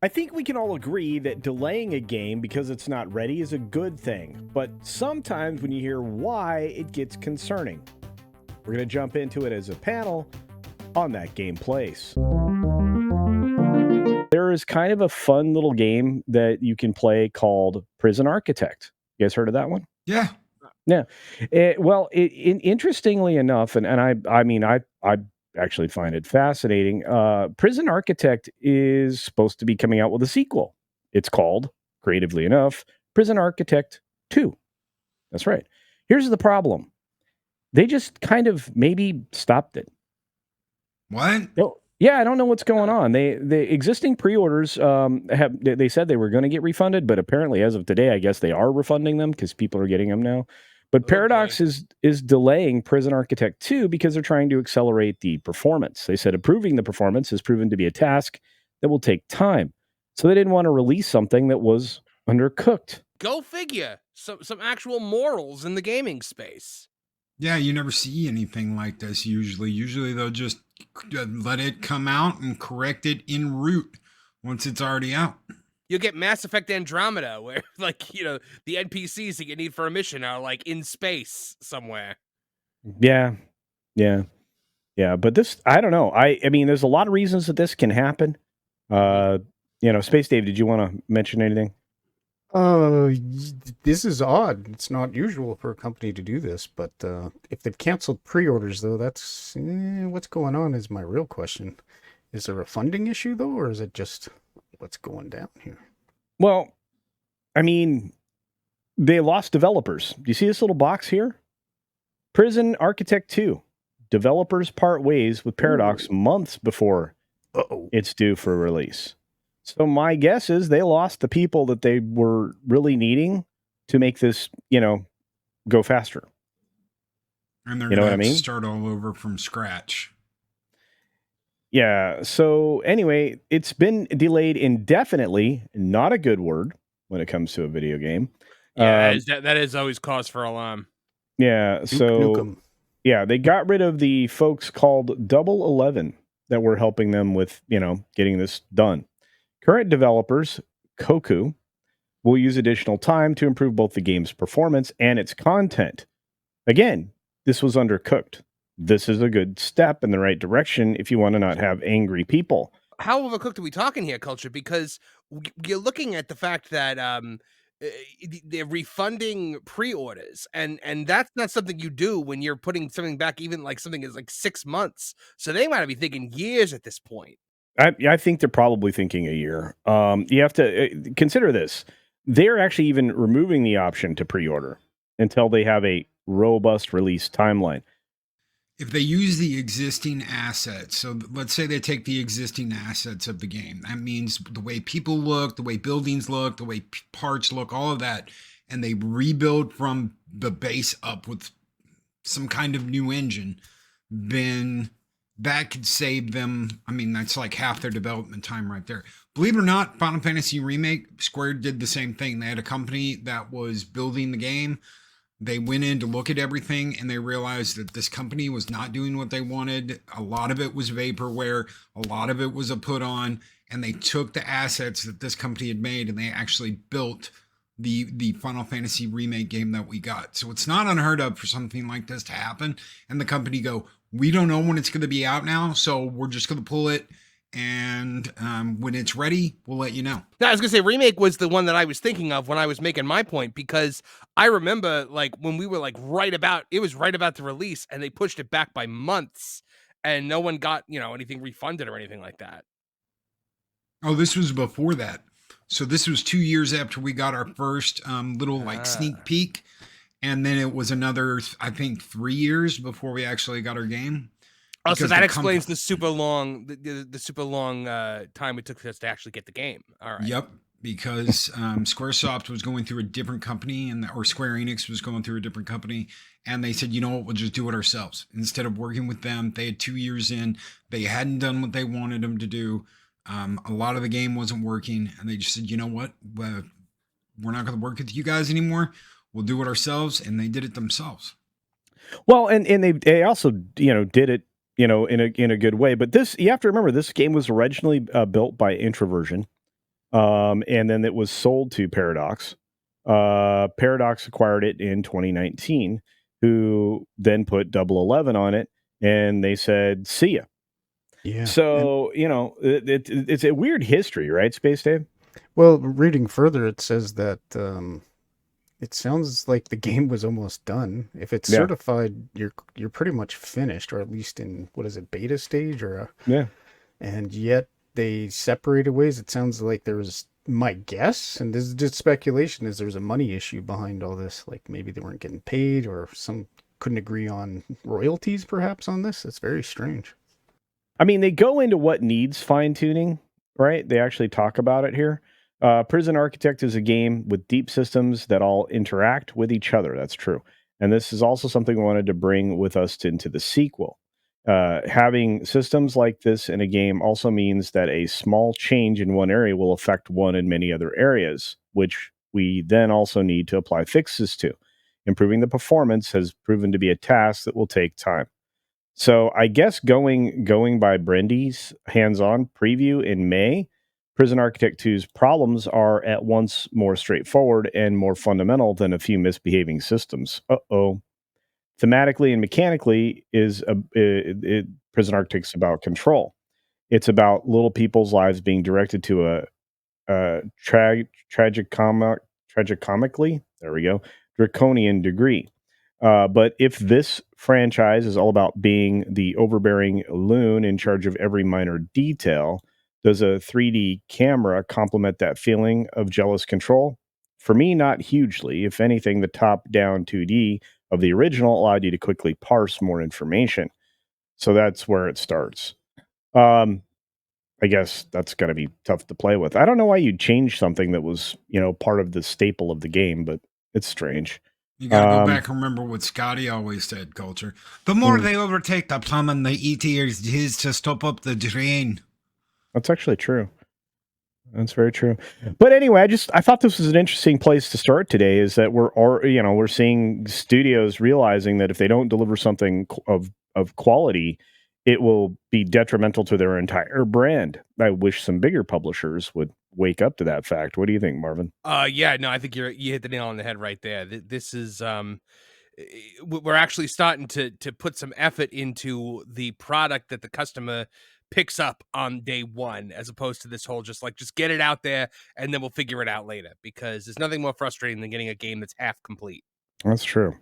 I think we can all agree that delaying a game because it's not ready is a good thing, but sometimes when you hear why, it gets concerning. We're going to jump into it as a panel on that game place. There is kind of a fun little game that you can play called Prison Architect. You guys heard of that one? Yeah. Yeah. Interestingly enough, and I actually find it fascinating. Prison Architect is supposed to be coming out with a sequel. It's called, creatively enough, Prison Architect 2. That's right. Here's the problem. They just kind of maybe stopped it. What? No. Yeah, I don't know what's going on. The existing pre-orders they said they were going to get refunded, but apparently as of today, I guess they are refunding them because people are getting them now. But Oh, boy. Paradox is delaying Prison Architect 2 because they're trying to accelerate the performance. They said approving the performance has proven to be a task that will take time. So they didn't want to release something that was undercooked. Go figure. Some actual morals in the gaming space. Yeah, you never see anything like this usually. Usually they'll just let it come out and correct it en route once it's already out. You'll get Mass Effect Andromeda, where, like, you know, the NPCs that you need for a mission are, like, in space somewhere. Yeah. But this, I don't know. I mean, there's a lot of reasons that this can happen. Space Dave, did you want to mention anything? This is odd. It's not usual for a company to do this, but if they've canceled pre-orders, though, that's what's going on is my real question. Is there a funding issue, though, or is it just what's going down here? Well, I mean, they lost developers. Do you see this little box here? Prison Architect 2. Developers part ways with Paradox months before it's due for release. So my guess is they lost the people that they were really needing to make this, go faster. And they're You know going what I to have mean? to start all over from scratch. Yeah. So anyway, it's been delayed indefinitely. Not a good word when it comes to a video game. Yeah, that is always cause for alarm. Yeah. So yeah, they got rid of the folks called Double 11 that were helping them with, getting this done. Current developers, Koku, will use additional time to improve both the game's performance and its content. Again, this was undercooked. This is a good step in the right direction if you want to not have angry people. How overcooked are we talking here, Culture? Because you're looking at the fact that they're refunding pre-orders, and that's not something you do when you're putting something back, even like something is like 6 months. So they might be thinking years at this point. I think they're probably thinking a year. You have to consider this. They're actually even removing the option to pre-order until they have a robust release timeline. If they use the existing assets, so let's say they take the existing assets of the game, that means the way people look, the way buildings look, the way parts look, all of that, and they rebuild from the base up with some kind of new engine, then that could save them. I mean, that's like half their development time right there. Believe it or not, Final Fantasy Remake, Square did the same thing. They had a company that was building the game. They went in to look at everything and they realized that this company was not doing what they wanted. A lot of it was vaporware, a lot of it was a put on, and they took the assets that this company had made and they actually built the Final Fantasy Remake game that we got. So it's not unheard of for something like this to happen. And the company go, we don't know when it's going to be out now, so we're just going to pull it. And when it's ready, we'll let you know. Now, I was gonna say Remake was the one that I was thinking of when I was making my point, because I remember like when we were like right about to release and they pushed it back by months and no one got, anything refunded or anything like that. Oh, this was before that. So this was 2 years after we got our first little like sneak peek. And then it was another, I think, 3 years before we actually got our game. Oh, so that explains the super long, time it took us to actually get the game. All right. Yep, because SquareSoft was going through a different company, or Square Enix was going through a different company, and they said, you know what, we'll just do it ourselves instead of working with them. They had 2 years in, they hadn't done what they wanted them to do. A lot of the game wasn't working, and they just said, you know what, we're not going to work with you guys anymore. We'll do it ourselves, and they did it themselves. Well, and they also did it in a good way. But this, you have to remember, this game was originally built by Introversion. And then it was sold to Paradox. Paradox acquired it in 2019, who then put Double 11 on it, and they said, "See ya." Yeah. So it's a weird history, right, Space Dave? Well, reading further, it says that it sounds like the game was almost done. If it's certified, you're pretty much finished, or at least in, what is it, beta stage, or and yet they separated ways. It sounds like there was, my guess, and this is just speculation, is there's a money issue behind all this. Like maybe they weren't getting paid, or some couldn't agree on royalties, perhaps, on this. It's very strange. I mean, they go into what needs fine tuning, right? They actually talk about it here. Prison Architect is a game with deep systems that all interact with each other. That's true. And this is also something we wanted to bring with us into the sequel. Having systems like this in a game also means that a small change in one area will affect one in many other areas, which we then also need to apply fixes to. Improving the performance has proven to be a task that will take time. So I guess going by Brendy's hands-on preview in May, Prison Architect 2's problems are at once more straightforward and more fundamental than a few misbehaving systems. Uh-oh. Thematically and mechanically Prison Architect's about control. It's about little people's lives being directed to a tragicomically, there we go, draconian degree. But if this franchise is all about being the overbearing loon in charge of every minor detail, does a 3D camera complement that feeling of jealous control? For me, not hugely. If anything, the top down 2D of the original allowed you to quickly parse more information. So that's where it starts. I guess that's got to be tough to play with. I don't know why you'd change something that was, part of the staple of the game, but it's strange. You got to go back and remember what Scotty always said, Culture. The more they overtake the plumbing, the easier it is to stop up the drain. That's actually true. That's very true. But anyway, I thought this was an interesting place to start today. Is that we're seeing studios realizing that if they don't deliver something of quality, it will be detrimental to their entire brand. I wish some bigger publishers would wake up to that fact. What do you think, Marvin? Yeah, no, I think you hit the nail on the head right there. This is we're actually starting to put some effort into the product that the customer picks up on day one, as opposed to this whole just get it out there and then we'll figure it out later, because there's nothing more frustrating than getting a game that's half complete. That's true.